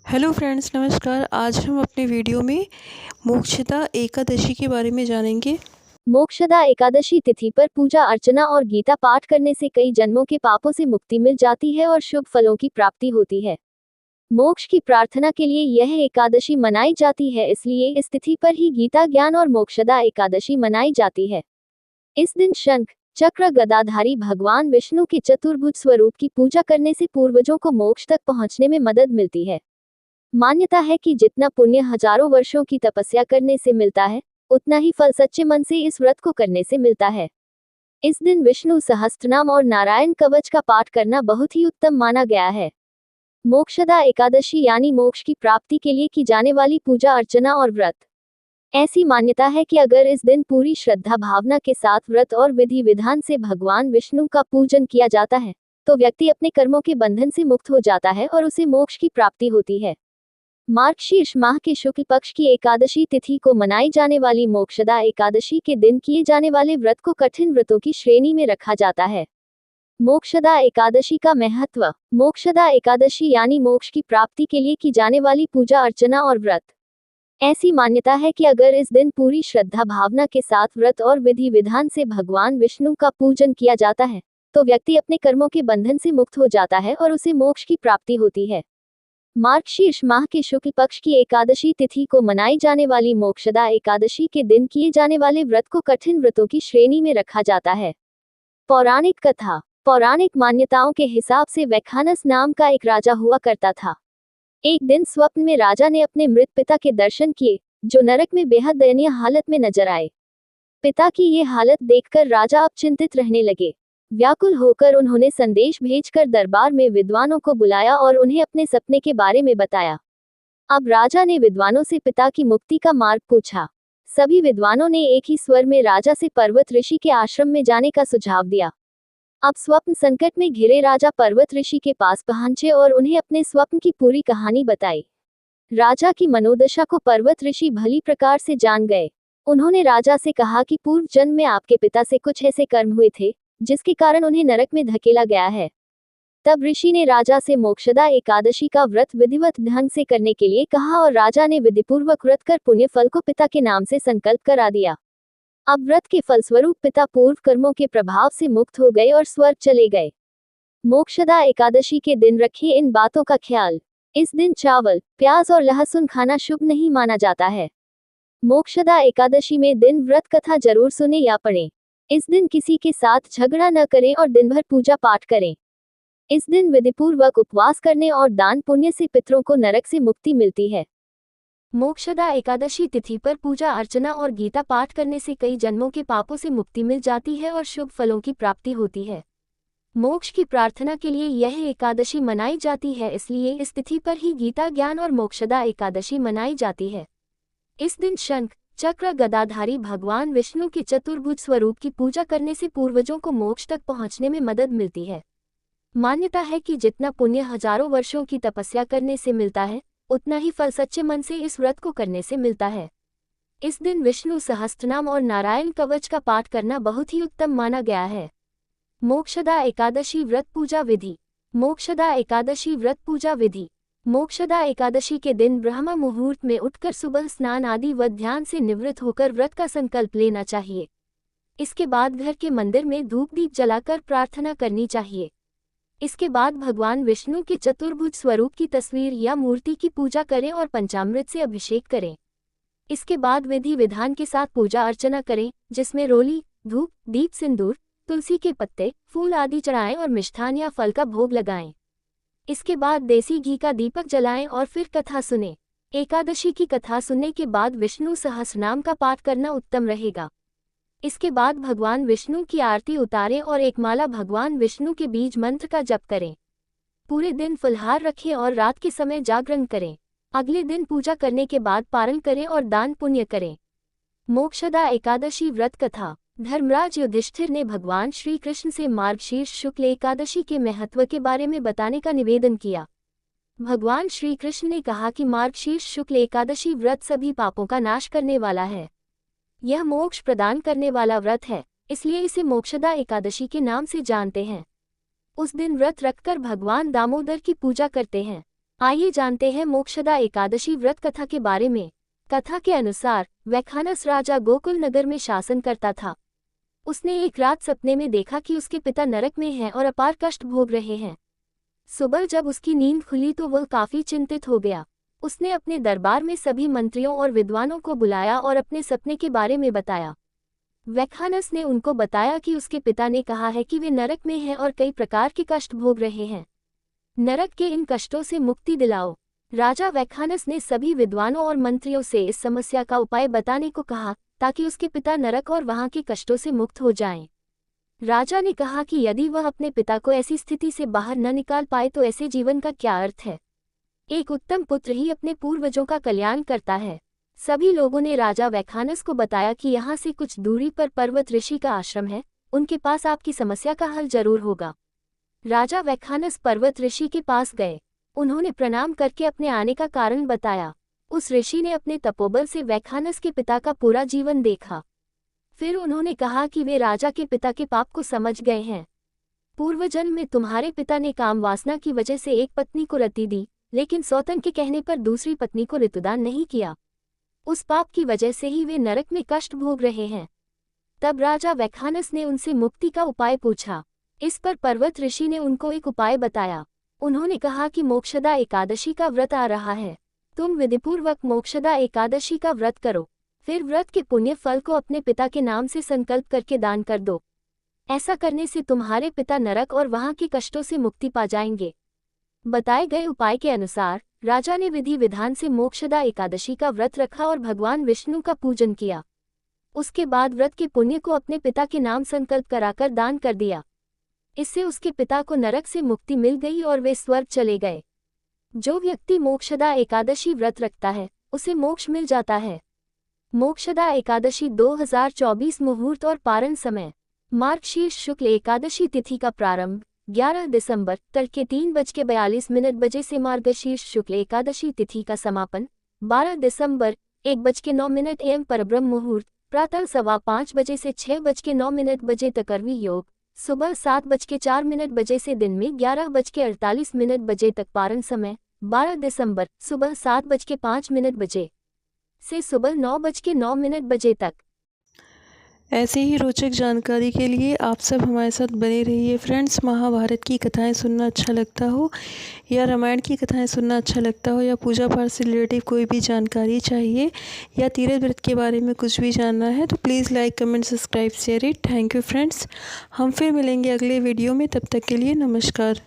Hello friends, नमस्कार। आज हम अपने वीडियो में मोक्षदा एकादशी के बारे में जानेंगे। मोक्षदा एकादशी तिथि पर पूजा अर्चना और गीता पाठ करने से कई जन्मों के पापों से मुक्ति मिल जाती है और शुभ फलों की प्राप्ति होती है। मोक्ष की प्रार्थना के लिए यह एकादशी मनाई जाती है, इसलिए इस तिथि पर ही गीता ज्ञान और मोक्षदा एकादशी मनाई जाती है। इस दिन शंख चक्र गदाधारी भगवान विष्णु के चतुर्भुज स्वरूप की पूजा करने से पूर्वजों को मोक्ष तक पहुंचने में मदद मिलती है। मान्यता है कि जितना पुण्य हजारों वर्षों की तपस्या करने से मिलता है, उतना ही फल सच्चे मन से इस व्रत को करने से मिलता है। इस दिन विष्णु सहस्त्रनाम और नारायण कवच का पाठ करना बहुत ही उत्तम माना गया है। मोक्षदा एकादशी यानी मोक्ष की प्राप्ति के लिए की जाने वाली पूजा अर्चना और व्रत। ऐसी मान्यता है कि अगर इस दिन पूरी श्रद्धा भावना के साथ व्रत और विधि विधान से भगवान विष्णु का पूजन किया जाता है, तो व्यक्ति अपने कर्मों के बंधन से मुक्त हो जाता है और उसे मोक्ष की प्राप्ति होती है। मार्गशीर्ष माह के शुक्ल पक्ष की एकादशी तिथि को मनाई जाने वाली मोक्षदा एकादशी के दिन किए जाने वाले व्रत को कठिन व्रतों की श्रेणी में रखा जाता है। मोक्षदा एकादशी का महत्व। मोक्षदा एकादशी यानी मोक्ष की प्राप्ति के लिए की जाने वाली पूजा अर्चना और व्रत। ऐसी मान्यता है कि अगर इस दिन पूरी श्रद्धा भावना के साथ व्रत और विधि विधान से भगवान विष्णु का पूजन किया जाता है, तो व्यक्ति अपने कर्मों के बंधन से मुक्त हो जाता है और उसे मोक्ष की प्राप्ति होती है। मार्गशीर्ष माह के शुक्ल पक्ष की एकादशी तिथि को मनाई जाने वाली मोक्षदा एकादशी के दिन किए जाने वाले व्रत को कठिन व्रतों की श्रेणी में रखा जाता है। पौराणिक कथा। पौराणिक मान्यताओं के हिसाब से वैखानस नाम का एक राजा हुआ करता था। एक दिन स्वप्न में राजा ने अपने मृत पिता के दर्शन किए, जो नरक में बेहद दयनीय हालत में नजर आए। पिता की ये हालत देखकर राजा अब चिंतित रहने लगे। व्याकुल होकर उन्होंने संदेश भेजकर दरबार में विद्वानों को बुलाया और उन्हें अपने सपने के बारे में बताया। अब राजा ने विद्वानों से पिता की मुक्ति का मार्ग पूछा। सभी विद्वानों ने एक ही स्वर में राजा से पर्वत ऋषि के आश्रम में जाने का सुझाव दिया। अब स्वप्न संकट में घिरे राजा पर्वत ऋषि के पास पहुंचे और उन्हें अपने स्वप्न की पूरी कहानी बताई। राजा की मनोदशा को पर्वत ऋषि भली प्रकार से जान गए। उन्होंने राजा से कहा कि पूर्व जन्म में आपके पिता से कुछ ऐसे कर्म हुए थे, जिसके कारण उन्हें नरक में धकेला गया है। तब ऋषि ने राजा से मोक्षदा एकादशी का व्रत विधिवत ढंग से करने के लिए कहा और राजा ने विधिपूर्वक व्रत कर पुण्य फल को पिता के नाम से संकल्प करा दिया। अब व्रत के फलस्वरूप पिता पूर्व कर्मों के प्रभाव से मुक्त हो गए और स्वर्ग चले गए। मोक्षदा एकादशी के दिन रखिए इन बातों का ख्याल। इस दिन चावल, प्याज और लहसुन खाना शुभ नहीं माना जाता है। मोक्षदा एकादशी में दिन व्रत कथा जरूर सुने या पढ़ें। इस दिन किसी के साथ झगड़ा न करें और दिन भर पूजा पाठ करें। इस दिन विधिपूर्वक उपवास करने और दान पुण्य से पितरों को नरक से मुक्ति मिलती है। मोक्षदा एकादशी तिथि पर पूजा अर्चना और गीता पाठ करने से कई जन्मों के पापों से मुक्ति मिल जाती है और शुभ फलों की प्राप्ति होती है। मोक्ष की प्रार्थना के लिए यह एकादशी मनाई जाती है, इसलिए इस तिथि पर ही गीता ज्ञान और मोक्षदा एकादशी मनाई जाती है। इस दिन शंख चक्र गदाधारी भगवान विष्णु के चतुर्भुज स्वरूप की पूजा करने से पूर्वजों को मोक्ष तक पहुंचने में मदद मिलती है। मान्यता है कि जितना पुण्य हजारों वर्षों की तपस्या करने से मिलता है, उतना ही फल सच्चे मन से इस व्रत को करने से मिलता है। इस दिन विष्णु सहस्त्रनाम और नारायण कवच का पाठ करना बहुत ही उत्तम माना गया है। मोक्षदा एकादशी व्रत पूजा विधि। मोक्षदा एकादशी व्रत पूजा विधि। मोक्षदा एकादशी के दिन ब्रह्म मुहूर्त में उठकर सुबह स्नान आदि व ध्यान से निवृत्त होकर व्रत का संकल्प लेना चाहिए। इसके बाद घर के मंदिर में धूप दीप जलाकर प्रार्थना करनी चाहिए। इसके बाद भगवान विष्णु के चतुर्भुज स्वरूप की तस्वीर या मूर्ति की पूजा करें और पंचामृत से अभिषेक करें। इसके बाद विधि विधान के साथ पूजा अर्चना करें, जिसमें रोली, धूप, दीप, सिंदूर, तुलसी के पत्ते, फूल आदि चढ़ाएं और मिष्ठान या फल का भोग लगाएं। इसके बाद देसी घी का दीपक जलाएं और फिर कथा सुनें। एकादशी की कथा सुनने के बाद विष्णु सहस्रनाम का पाठ करना उत्तम रहेगा। इसके बाद भगवान विष्णु की आरती उतारें और एक माला भगवान विष्णु के बीज मंत्र का जप करें। पूरे दिन फलहार रखें और रात के समय जागरण करें। अगले दिन पूजा करने के बाद पारण करें और दान पुण्य करें। मोक्षदा एकादशी व्रत कथा। धर्मराज युधिष्ठिर ने भगवान श्री कृष्ण से मार्गशीर्ष शुक्ल एकादशी के महत्व के बारे में बताने का निवेदन किया। भगवान श्री कृष्ण ने कहा कि मार्गशीर्ष शुक्ल एकादशी व्रत सभी पापों का नाश करने वाला है। यह मोक्ष प्रदान करने वाला व्रत है, इसलिए इसे मोक्षदा एकादशी के नाम से जानते हैं। उस दिन व्रत रखकर भगवान दामोदर की पूजा करते हैं। आइए जानते हैं मोक्षदा एकादशी व्रत कथा के बारे में। कथा के अनुसार वैखानस राजा गोकुल नगर में शासन करता था। उसने एक रात सपने में देखा कि उसके पिता नरक में हैं और अपार कष्ट भोग रहे हैं। सुबह जब उसकी नींद खुली तो वह काफी चिंतित हो गया। उसने अपने दरबार में सभी मंत्रियों और विद्वानों को बुलाया और अपने सपने के बारे में बताया। वैखानस ने उनको बताया कि उसके पिता ने कहा है कि वे नरक में हैं और कई प्रकार के कष्ट भोग रहे हैं। नरक के इन कष्टों से मुक्ति दिलाओ। राजा वैखानस ने सभी विद्वानों और मंत्रियों से इस समस्या का उपाय बताने को कहा ताकि उसके पिता नरक और वहां के कष्टों से मुक्त हो जाएं। राजा ने कहा कि यदि वह अपने पिता को ऐसी स्थिति से बाहर न निकाल पाए तो ऐसे जीवन का क्या अर्थ है। एक उत्तम पुत्र ही अपने पूर्वजों का कल्याण करता है। सभी लोगों ने राजा वैखानस को बताया कि यहाँ से कुछ दूरी पर पर्वत ऋषि का आश्रम है, उनके पास आपकी समस्या का हल जरूर होगा। राजा वैखानस पर्वत ऋषि के पास गए। उन्होंने प्रणाम करके अपने आने का कारण बताया। उस ऋषि ने अपने तपोबल से वैखानस के पिता का पूरा जीवन देखा। फिर उन्होंने कहा कि वे राजा के पिता के पाप को समझ गए हैं। पूर्वजन्म में तुम्हारे पिता ने काम वासना की वजह से एक पत्नी को रति दी, लेकिन सौतन के कहने पर दूसरी पत्नी को ऋतुदान नहीं किया। उस पाप की वजह से ही वे नरक में कष्ट भोग रहे हैं। तब राजा वैखानस ने उनसे मुक्ति का उपाय पूछा। इस पर पर्वत ऋषि ने उनको एक उपाय बताया। उन्होंने कहा कि मोक्षदा एकादशी का व्रत आ रहा है, तुम विधिपूर्वक मोक्षदा एकादशी का व्रत करो। फिर व्रत के पुण्य फल को अपने पिता के नाम से संकल्प करके दान कर दो। ऐसा करने से तुम्हारे पिता नरक और वहां के कष्टों से मुक्ति पा जाएंगे। बताए गए उपाय के अनुसार राजा ने विधि विधान से मोक्षदा एकादशी का व्रत रखा और भगवान विष्णु का पूजन किया। उसके बाद व्रत के पुण्य को अपने पिता के नाम संकल्प कराकर दान कर दिया। इससे उसके पिता को नरक से मुक्ति मिल गई और वे स्वर्ग चले गए। जो व्यक्ति मोक्षदा एकादशी व्रत रखता है उसे मोक्ष मिल जाता है। मोक्षदा एकादशी 2024 मुहूर्त और पारण समय। मार्गशीर्ष शुक्ल एकादशी तिथि का प्रारंभ 11 दिसंबर तड़के 3:42 बजे से मार्गशीर्ष शुक्ल एकादशी तिथि का समापन 12 दिसंबर 1:09 AM परब्रह्म मुहूर्त प्रातः 5:15 बजे से 6:09 बजे तक कर्वी योग। सुबह 7:04 बजे से दिन में 11:48 बजे तक पारण समय 12 दिसंबर सुबह 7:05 बजे से सुबह 9:09 बजे तक। ऐसे ही रोचक जानकारी के लिए आप सब हमारे साथ बने रहिए फ्रेंड्स। महाभारत की कथाएं सुनना अच्छा लगता हो या रामायण की कथाएं सुनना अच्छा लगता हो या पूजा पाठ से रिलेटिव कोई भी जानकारी चाहिए या तीर्थ व्रत के बारे में कुछ भी जानना है तो please like comment subscribe share it. Thank you friends. हम फिर मिलेंगे अगले वीडियो में, तब तक के लिए नमस्कार।